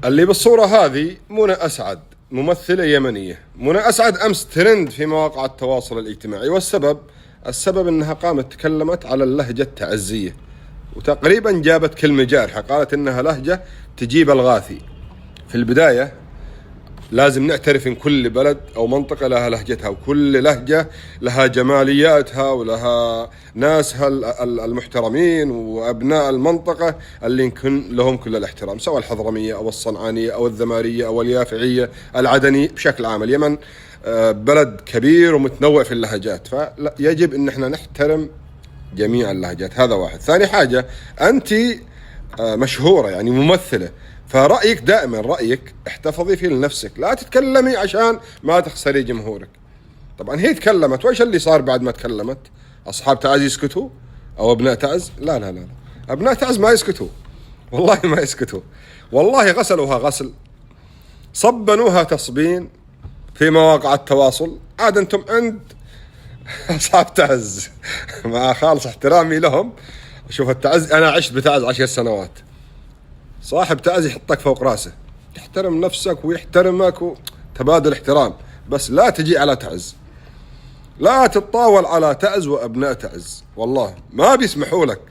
اللي بالصورة هذه منى أسعد، ممثلة يمنية. منى أسعد أمس ترند في مواقع التواصل الاجتماعي، السبب أنها قامت تكلمت على اللهجة التعزية، وتقريبا جابت كلمة جارحة، قالت أنها لهجة تجيب الغاثي. في البداية لازم نعترف إن كل بلد أو منطقة لها لهجتها، وكل لهجة لها جمالياتها ولها ناسها المحترمين وأبناء المنطقة اللي يمكن لهم كل الاحترام، سواء الحضرمية أو الصنعانية أو الذمارية أو اليافعية العدني. بشكل عام اليمن بلد كبير ومتنوع في اللهجات، فيجب أن احنا نحترم جميع اللهجات. هذا واحد. ثاني حاجة، أنت مشهورة يعني ممثلة، فرأيك دائما رأيك احتفظي فيه لنفسك، لا تتكلمي عشان ما تخسري جمهورك. طبعا هي تكلمت، وإيش اللي صار بعد ما تكلمت؟ أصحاب تعز يسكتوا أو أبناء تعز؟ لا لا لا، أبناء تعز ما يسكتوا، والله ما يسكتوا. والله غسلوها غسل، صبنوها تصبين في مواقع التواصل. عاد أنتم عند أصحاب تعز مع خالص احترامي لهم. شوف التعز، أنا عشت بتعز 10 سنوات. صاحب تعز يحطك فوق راسه، تحترم نفسك ويحترمك وتبادل احترام، بس لا تجي على تعز، لا تتطاول على تعز وأبناء تعز، والله ما بيسمحوا لك.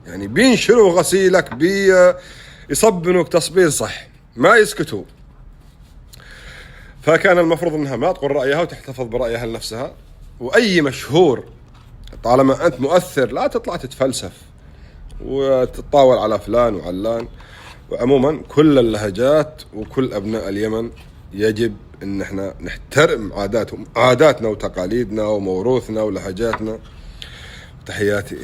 يعني بينشروا غسيلك، بيصبنوك تصبير صح، ما يسكتوا. فكان المفروض انها ما تقول رأيها وتحتفظ برأيها لنفسها. وأي مشهور طالما أنت مؤثر لا تطلع تتفلسف وتتطاول على فلان وعلان. وعموما كل اللهجات وكل أبناء اليمن يجب أن احنا نحترم عاداتنا وتقاليدنا وموروثنا ولهجاتنا. تحياتي.